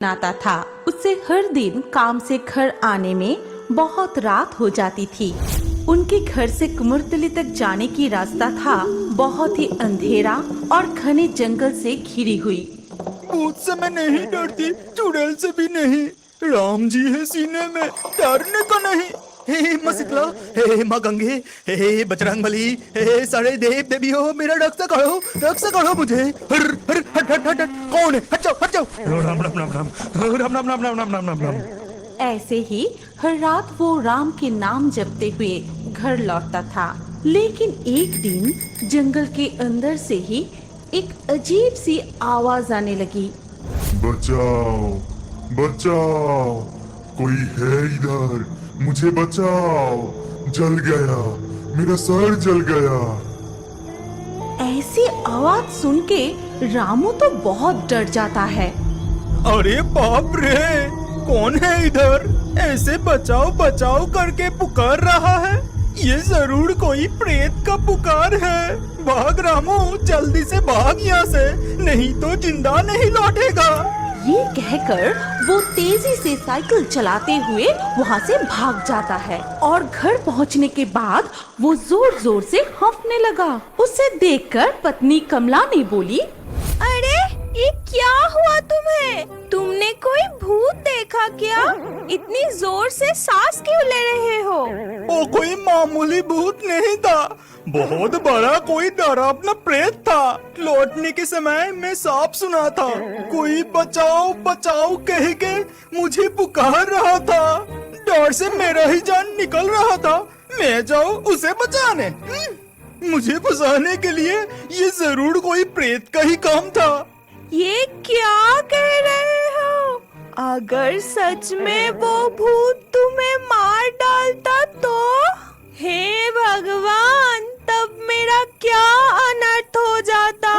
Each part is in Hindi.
नाता था। उससे हर दिन काम से घर आने में बहुत रात हो जाती थी। उनके घर से कुमोरटली तक जाने की रास्ता था बहुत ही अंधेरा और घने जंगल से घिरी हुई। भूत से मैं नहीं डरती, चुड़ैल से भी नहीं। राम जी है सीने में, डरने का नहीं। हे माँ शीतला, हे माँ गंगे, हे बजरंगबली, हे सारे देव देवियों, मेरा रक्षा करो मुझे। हर हर हट हट हट हट, कौन है? हट जाओ हट जाओ। राम राम राम राम राम राम राम राम राम राम राम राम। ऐसे ही हर रात वो राम के नाम जपते हुए घर लौटता था। लेकिन एक दिन जंगल के अंदर से ही एक अजीब सी आवाज आने लगी। बचाओ बचाओ, कोई है इधर, मुझे बचाओ, जल गया, मेरा सर जल गया। ऐसी आवाज सुन के रामू तो बहुत डर जाता है। अरे बाप रे, कौन है इधर? ऐसे बचाओ बचाओ करके पुकार रहा है। ये जरूर कोई प्रेत का पुकार है। भाग रामू, जल्दी से भाग यहाँ से, नहीं तो जिंदा नहीं लौटेगा। ये कहकर वो तेजी से साइकिल चलाते हुए वहाँ से भाग जाता है और घर पहुँचने के बाद वो जोर जोर से हंसने लगा। उसे देखकर पत्नी कमला ने बोली, अरे ये क्या हुआ तुम्हें? तुमने कोई भूत देखा क्या? इतनी जोर से सांस क्यों ले रहे हो? वो कोई मामूली भूत नहीं था, बहुत बड़ा कोई डरावना प्रेत था। लौटने के समय मैं सांप सुना था, कोई बचाओ बचाओ कह के मुझे पुकार रहा था। डर से मेरा ही जान निकल रहा था। मैं जाऊँ उसे बचाने? मुझे फंसाने के लिए ये जरूर कोई प्रेत का ही काम था। ये क्या कह रहे हो? अगर सच में वो भूत तुम्हें मार डालता तो? हे भगवान, तब मेरा क्या अनर्थ हो जाता?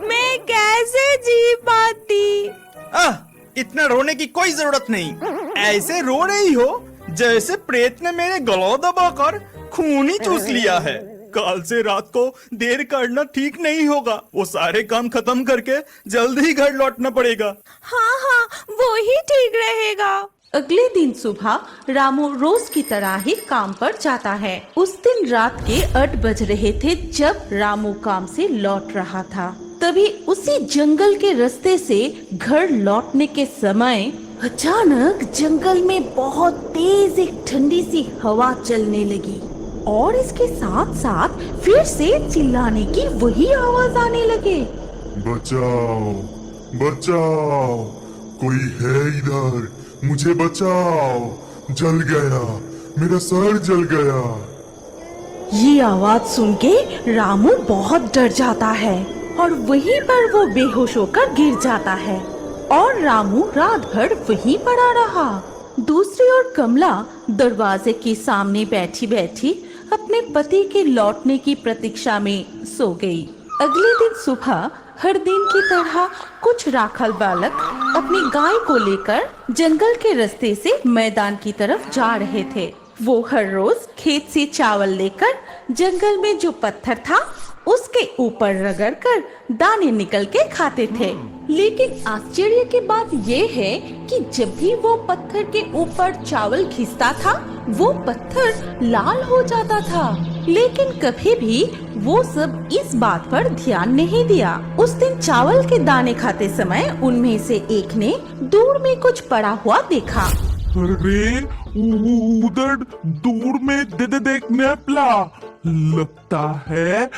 मैं कैसे जी पाती? इतना रोने की कोई जरूरत नहीं। ऐसे रो रही हो जैसे प्रेत ने मेरे गला दबाकर खून ही चूस लिया है। कल से रात को देर करना ठीक नहीं होगा। वो सारे काम खत्म करके जल्द ही घर लौटना पड़ेगा। हाँ, वो ही ठीक रहेगा। अगले दिन सुबह रामू रोज की तरह ही काम पर जाता है। उस दिन रात के 8 बज रहे थे जब रामू काम से लौट रहा था। तभी उसी जंगल के रास्ते से घर लौटने के समय अचानक जंगल में बहुत तेज एक ठंडी सी हवा चलने लगी और इसके साथ साथ फिर से चिल्लाने की वही आवाज आने लगे। बचाओ बचाओ, कोई है इधर, मुझे बचाओ, जल गया, मेरा सर जल गया। ये आवाज सुन के रामू बहुत डर जाता है और वहीं पर वो बेहोश होकर गिर जाता है और रामू रात भर वहीं पड़ा रहा। दूसरी ओर कमला दरवाजे के सामने बैठी बैठी अपने पति के लौटने की प्रतीक्षा में सो गई। अगले दिन सुबह हर दिन की तरह कुछ राखल बालक अपनी गाय को लेकर जंगल के रास्ते से मैदान की तरफ जा रहे थे। वो हर रोज खेत से चावल लेकर जंगल में जो पत्थर था उसके ऊपर रगड़कर दाने निकल के खाते थे। लेकिन आश्चर्य की बात ये है कि जब भी वो पत्थर के ऊपर चावल घिसता था वो पत्थर लाल हो जाता था। लेकिन कभी भी वो सब इस बात पर ध्यान नहीं दिया। उस दिन चावल के दाने खाते समय उनमें से एक ने दूर में कुछ पड़ा हुआ देखा। अरे उधर दूर में देखने पला, लगता है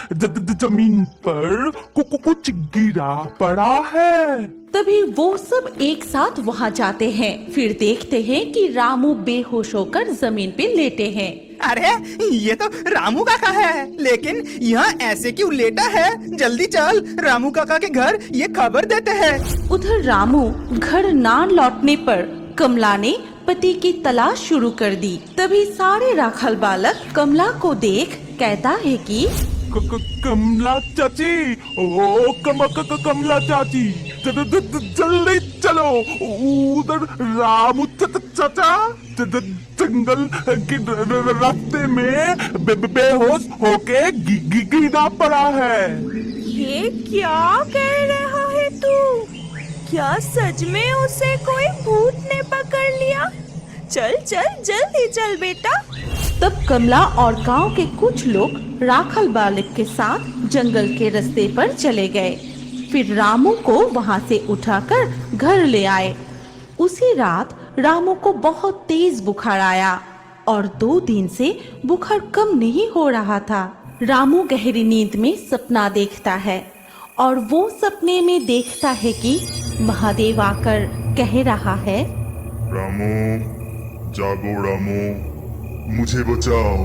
जमीन पर कुछ गिरा पड़ा है। तभी वो सब एक साथ वहाँ जाते हैं। फिर देखते हैं कि रामू बेहोश होकर जमीन पे लेटे हैं। अरे ये तो रामू काका है, लेकिन यहाँ ऐसे क्यों लेटा है? जल्दी चल, रामू काका के घर ये खबर देते हैं। उधर रामू घर ना लौटने पर कमला ने पति की तलाश शुरू कर दी। तभी सारे राखल बालक कमला को देख कहता है कि कमला चाची, ओ कमला चाची, जल्दी चलो, उधर रामू चाचा जंगल के रास्ते में बेहोश होके गिरा पड़ा है। ये क्या कह रहा है तू? क्या सच में उसे कोई भूत ने पकड़ लिया? चल चल जल्दी चल बेटा। तब कमला और गांव के कुछ लोग राखल बालक के साथ जंगल के रास्ते पर चले गए। फिर रामू को वहां से उठाकर घर ले आए। उसी रात रामू को बहुत तेज बुखार आया और 2 दिन से बुखार कम नहीं हो रहा था। रामू गहरी नींद में सपना देखता है और वो सपने में देखता है कि महादेव आकर कह रहा है, रामू, जागो रामू, मुझे बचाओ,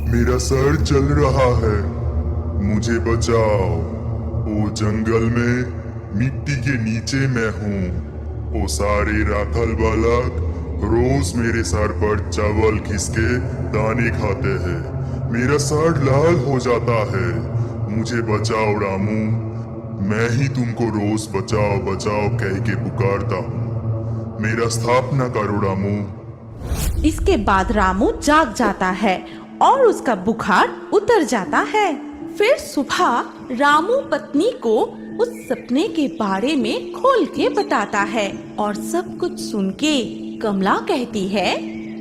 मेरा सर जल रहा है, मुझे बचाओ। ओ जंगल में मिट्टी के नीचे मैं हूँ। ओ सारे राखल बालक रोज मेरे सर पर चावल खिसके दाने खाते हैं, मेरा सर लाल हो जाता है, मुझे बचाओ रामू। मैं ही तुमको रोज बचाओ बचाओ कह के पुकारता हूँ, मेरा स्थापना करो रामू। इसके बाद रामू जाग जाता है और उसका बुखार उतर जाता है। फिर सुबह रामू पत्नी को उस सपने के बारे में खोल के बताता है और सब कुछ सुन के कमला कहती है,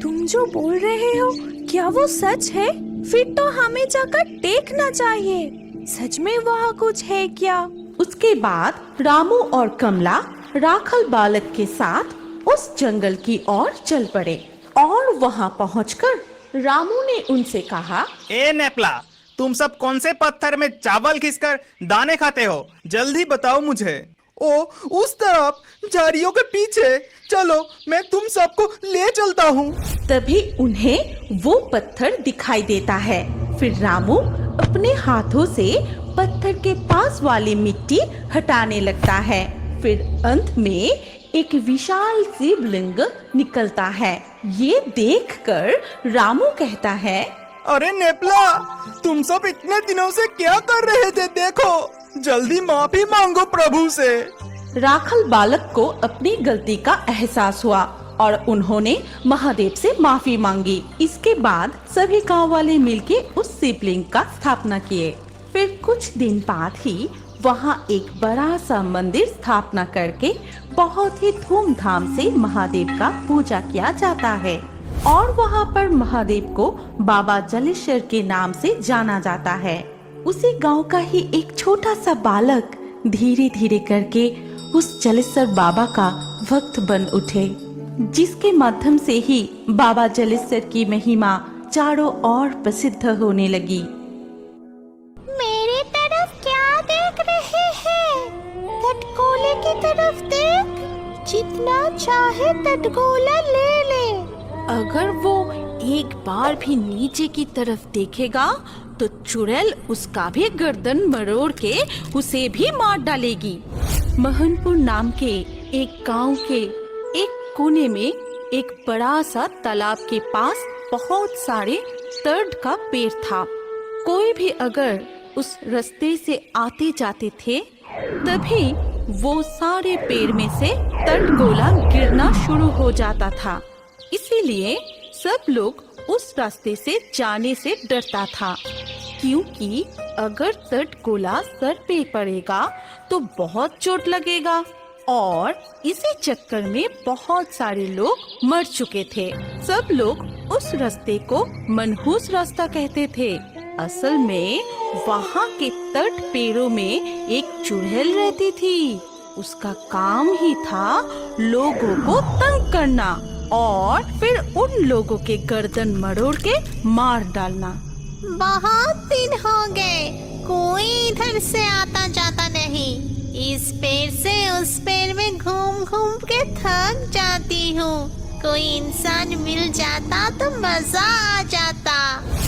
तुम जो बोल रहे हो क्या वो सच है? फिर तो हमें जाकर देखना चाहिए, सच में वहाँ कुछ है क्या? उसके बाद रामू और कमला राखल बालक के साथ उस जंगल की ओर चल पड़े और वहां पहुंचकर रामू ने उनसे कहा, ए नेपला, तुम सब कौन से पत्थर में चावल खिसकर दाने खाते हो? जल्दी बताओ मुझे। ओ उस तरफ झाड़ियों के पीछे चलो, मैं तुम सबको ले चलता हूँ। तभी उन्हें वो पत्थर दिखाई देता है। फिर रामू अपने हाथों से पत्थर के पास वाली मिट्टी हटाने लगता है। फिर अंत में एक विशाल शिवलिंग निकलता है। ये देखकर रामू कहता है, अरे नेपला, तुम सब इतने दिनों से क्या कर रहे थे? देखो, जल्दी माफी मांगो प्रभु से। राखल बालक को अपनी गलती का एहसास हुआ और उन्होंने महादेव से माफी मांगी। इसके बाद सभी गांव वाले मिलके उस शिवलिंग का स्थापना किए। फिर कुछ दिन बाद ही वहाँ एक बड़ा सा मंदिर स्थापना करके बहुत ही धूमधाम से महादेव का पूजा किया जाता है और वहाँ पर महादेव को बाबा जलेश्वर के नाम से जाना जाता है। उसी गांव का ही एक छोटा सा बालक धीरे धीरे करके उस जलेश्वर बाबा का भक्त बन उठे, जिसके माध्यम से ही बाबा जलेश्वर की महिमा चारों ओर प्रसिद्ध होने लगी। मेरी तरफ क्या देख रहे हैं? तटगोले की तरफ देख, जितना चाहे तटगोला ले ले। अगर वो एक बार भी नीचे की तरफ देखेगा तो चुड़ैल उसका भी गर्दन मरोड़ के उसे भी मार डालेगी। महनपुर नाम के एक गांव के एक कोने में एक बड़ा सा तालाब के पास बहुत सारे तर्ड का पेड़ था। कोई भी अगर उस रास्ते से आते जाते थे तभी वो सारे पेड़ में से तटगोला गिरना शुरू हो जाता था। इसीलिए सब लोग उस रास्ते से जाने से डरता था, क्योंकि अगर तटगोला सर पे पड़ेगा तो बहुत चोट लगेगा और इसी चक्कर में बहुत सारे लोग मर चुके थे। सब लोग उस रास्ते को मनहूस रास्ता कहते थे। असल में वहाँ के तट पेड़ों में एक चुड़ैल रहती थी। उसका काम ही था लोगों को तंग करना और फिर उन लोगों के गर्दन मरोड़ के मार डालना। बहुत दिन हो गए, कोई इधर से आता जाता नहीं। इस पेड़ से उस पेड़ में घूम घूम के थक जाती हूँ। कोई इंसान मिल जाता तो मजा आ जाता।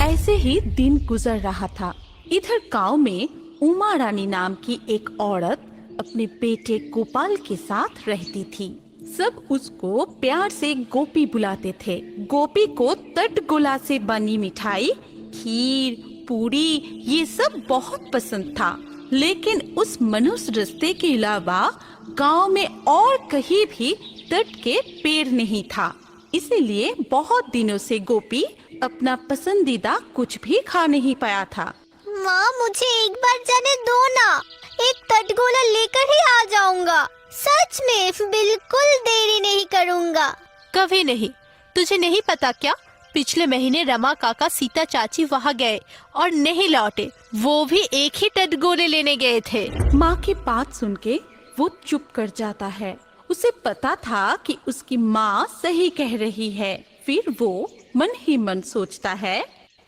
ऐसे ही दिन गुजर रहा था। इधर गांव में उमा रानी नाम की एक औरत अपने बेटे गोपाल के साथ रहती थी। सब उसको प्यार से गोपी बुलाते थे। गोपी को तटगोला से बनी मिठाई, खीर, पूरी ये सब बहुत पसंद था। लेकिन उस मनुष्य रास्ते के अलावा गांव में और कहीं भी तट के पेड़ नहीं था। इसीलिए बहुत दिनों से गोपी अपना पसंदीदा कुछ भी खा नहीं पाया था। माँ, मुझे एक बार जाने दो ना, एक तटगोला लेकर ही आ जाऊंगा। सच में बिल्कुल देरी नहीं करूँगा। कभी नहीं। तुझे नहीं पता क्या, पिछले महीने रमा काका सीता चाची वहाँ गए और नहीं लौटे, वो भी एक ही टटगोले लेने गए थे। माँ की बात सुन के वो चुप कर जाता है। उसे पता था कि उसकी माँ सही कह रही है। फिर वो मन ही मन सोचता है,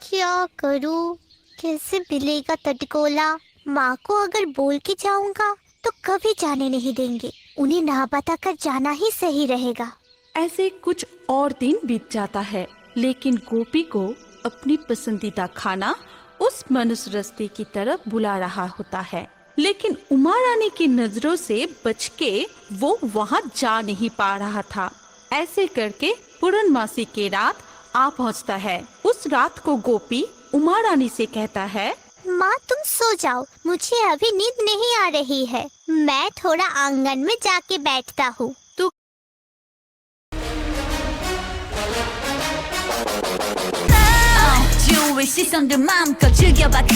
क्या करूँ, कैसे मिलेगा टटकोला? माँ को अगर बोल के जाऊंगा तो कभी जाने नहीं देंगे। उन्हें ना बता कर जाना ही सही रहेगा। ऐसे कुछ और दिन बीत जाता है, लेकिन गोपी को अपनी पसंदीदा खाना उस मनुष्य रास्ते की तरफ बुला रहा होता है, लेकिन उमा रानी की नजरों से बच के वो वहाँ जा नहीं पा रहा था। ऐसे करके पूर्णमासी की रात आ पहुँचता है। उस रात को गोपी उमा रानी से कहता है, माँ तुम सो जाओ, मुझे अभी नींद नहीं आ रही है। मैं थोड़ा आंगन में जाके बैठता हूँ। तू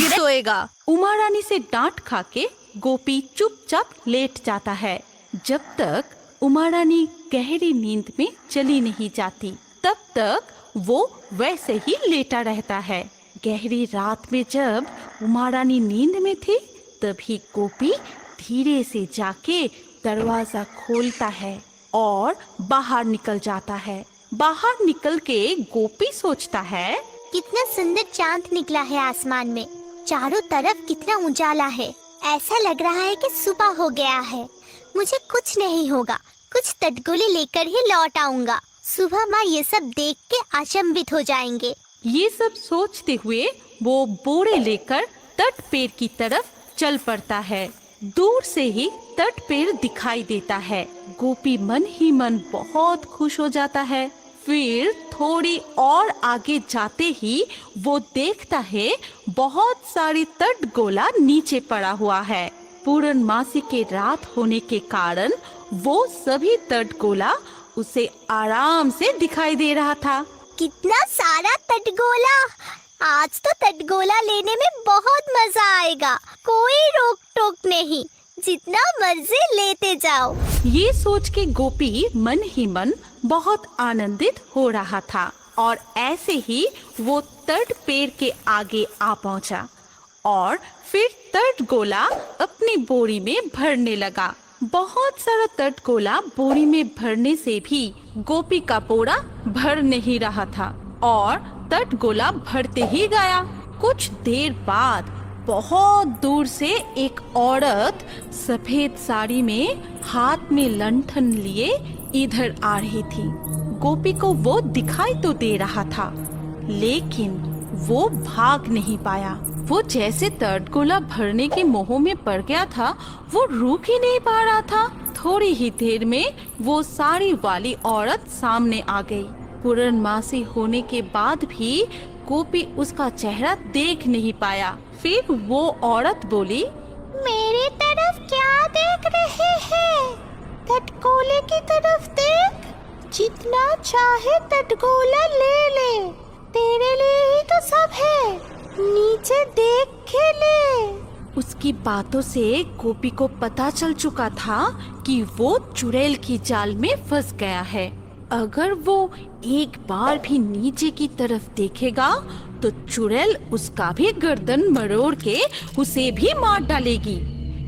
सोएगा। उमा रानी से डांट खा के गोपी चुपचाप लेट जाता है। जब तक उमा रानी गहरी नींद में चली नहीं जाती, तब तक वो वैसे ही लेटा रहता है। गहरी रात में जब उमा रानी नींद में थी, तभी गोपी धीरे से जाके दरवाजा खोलता है और बाहर निकल जाता है। बाहर निकल के गोपी सोचता है, कितना सुंदर चांद निकला है आसमान में। चारों तरफ कितना उजाला है। ऐसा लग रहा है कि सुबह हो गया है। मुझे कुछ नहीं होगा, कुछ टटगोले लेकर ही लौट आऊंगा। सुबह माँ ये सब देख के अचंभित हो जाएंगे। ये सब सोचते हुए वो बोरे लेकर तट पेड़ की तरफ चल पड़ता है। दूर से ही तट पेड़ दिखाई देता है। गोपी मन ही मन बहुत खुश हो जाता है। फिर थोड़ी और आगे जाते ही वो देखता है बहुत सारी टटगोला नीचे पड़ा हुआ है। पूर्णमासी के रात होने के कारण वो सभी टटगोला उसे आराम से दिखाई दे रहा था। कितना सारा टटगोला! आज तो टटगोला लेने में बहुत मजा आएगा। कोई रोक टोक नहीं, जितना मर्जी लेते जाओ। ये सोच के गोपी मन ही मन बहुत आनंदित हो रहा था और ऐसे ही वो तट पेड़ के आगे आ पहुंचा और फिर टटगोला अपनी बोरी में भरने लगा। बहुत सारा टटगोला बोरी में भरने से भी गोपी का बोरा भर नहीं रहा था और टटगोला भरते ही गया। कुछ देर बाद बहुत दूर से एक औरत सफेद साड़ी में हाथ में लंठन लिए इधर आ रही थी। गोपी को वो दिखाई तो दे रहा था, लेकिन वो भाग नहीं पाया। वो जैसे टटगोला भरने के मोह में पड़ गया था, वो रुक ही नहीं पा रहा था। थोड़ी ही देर में वो साड़ी वाली औरत सामने आ गई। पूर्णमासी होने के बाद भी गोपी उसका चेहरा देख नहीं पाया। फिर वो औरत बोली, मेरी तरफ क्या देख रहे हैं? टटगोले की तरफ देख। जितना चाहे टटगोला ले ले, तेरे लिए ही तो सब है। नीचे देख के ले। उसकी बातों से गोपी को पता चल चुका था कि वो चुड़ैल की जाल में फंस गया है। अगर वो एक बार भी नीचे की तरफ देखेगा तो चुड़ैल उसका भी गर्दन मरोड़ के उसे भी मार डालेगी।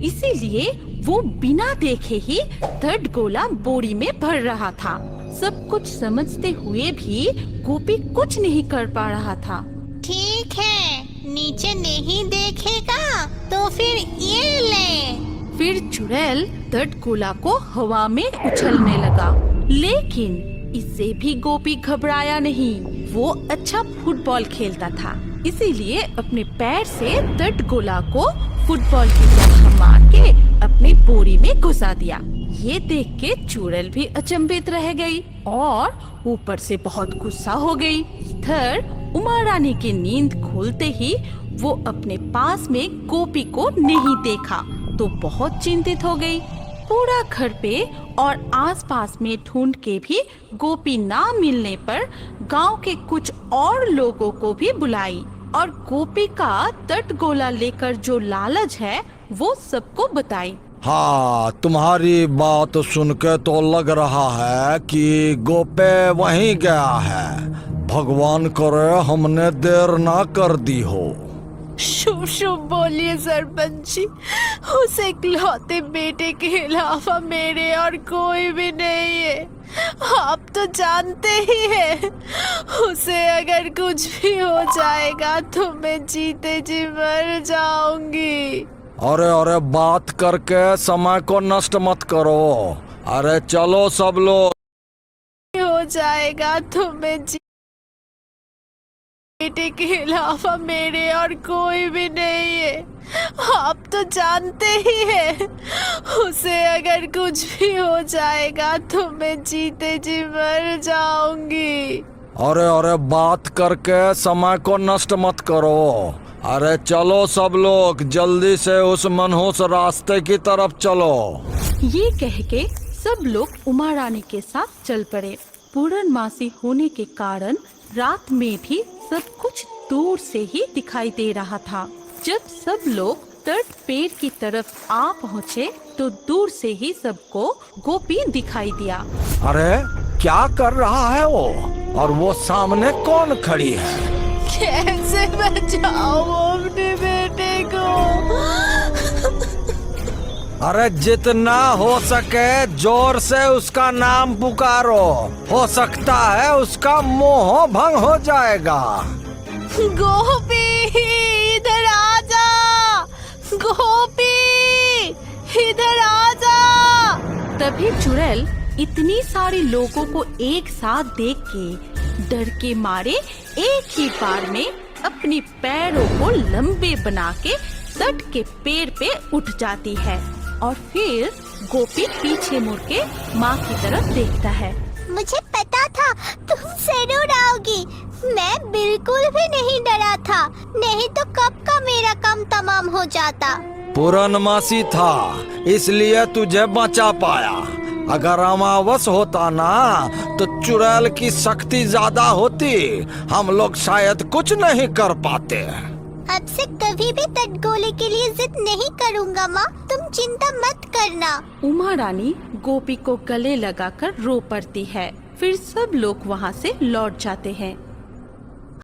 इसीलिए वो बिना देखे ही टटगोला बोरी में भर रहा था। सब कुछ समझते हुए भी गोपी कुछ नहीं कर पा रहा था। ठीक है, नीचे नहीं देखेगा तो फिर ये ले। फिर चुड़ैल टटगोला को हवा में उछलने लगा, लेकिन इससे भी गोपी घबराया नहीं। वो अच्छा फुटबॉल खेलता था, इसीलिए अपने पैर से टटगोला को फुटबॉल की तरह मार के अपनी बोरी में घुसा दिया। ये देख के चुड़ैल भी अचंभित रह गई और ऊपर से बहुत गुस्सा हो गई। इधर उमा रानी की नींद खुलते ही वो अपने पास में गोपी को नहीं देखा तो बहुत चिंतित हो गई। पूरा घर पे और आसपास में ढूंढ के भी गोपी ना मिलने पर गांव के कुछ और लोगों को भी बुलाई और गोपी का टटगोला लेकर जो लालच है वो सबको बताई। हाँ, तुम्हारी बात सुन के तो लग रहा है कि गोपे वहीं गया है। भगवान करे हमने देर ना कर दी हो। शुभ शुभ बोलिए सरपंच जी। उस इकलौते बेटे के अलावा मेरे और कोई भी नहीं है। आप तो जानते ही हैं, उसे अगर कुछ भी हो जाएगा तो मैं जीते जी मर जाऊंगी। अरे अरे, बात करके समय को नष्ट मत करो। अरे चलो सब लोग। हो जाएगा तो मैं बेटे के अलावा मेरे और कोई भी नहीं है। आप तो जानते ही हैं, उसे अगर कुछ भी हो जाएगा तो मैं जीते जी मर जाऊंगी। अरे अरे, बात करके समय को नष्ट मत करो। अरे चलो सब लोग, जल्दी से उस मनहूस रास्ते की तरफ चलो। ये कह के सब लोग उमा रानी के साथ चल पड़े। पूर्णमासी होने के कारण रात में भी सब कुछ दूर से ही दिखाई दे रहा था। जब सब लोग तट पेड़ की तरफ आ पहुँचे तो दूर से ही सबको गोपी दिखाई दिया। अरे क्या कर रहा है वो? और वो सामने कौन खड़ी है? कैसे बचाओ अपने बेटे को? अरे जितना हो सके जोर से उसका नाम पुकारो। हो सकता है उसका मोह भंग हो जाएगा। गोपी इधर आजा, गोपी इधर आजा। तभी चुड़ैल इतनी सारी लोगों को एक साथ देख के डर के मारे एक ही बार में अपनी पैरों को लंबे बना के तट के पेड़ पे उठ जाती है और फिर गोपी पीछे मुड़ के माँ की तरफ देखता है। मुझे पता था तुम जरूर आओगी। मैं बिल्कुल भी नहीं डरा था, नहीं तो कब का मेरा काम तमाम हो जाता। पूर्णमासी था इसलिए तुझे बचा पाया। अगर अमावस होता ना तो चुड़ैल की शक्ति ज्यादा होती। हम लोग शायद कुछ नहीं कर पाते। अब से कभी भी तटगोले के लिए जिद नहीं करूँगा माँ, तुम चिंता मत करना। उमा रानी गोपी को गले लगाकर रो पड़ती है। फिर सब लोग वहाँ से लौट जाते हैं।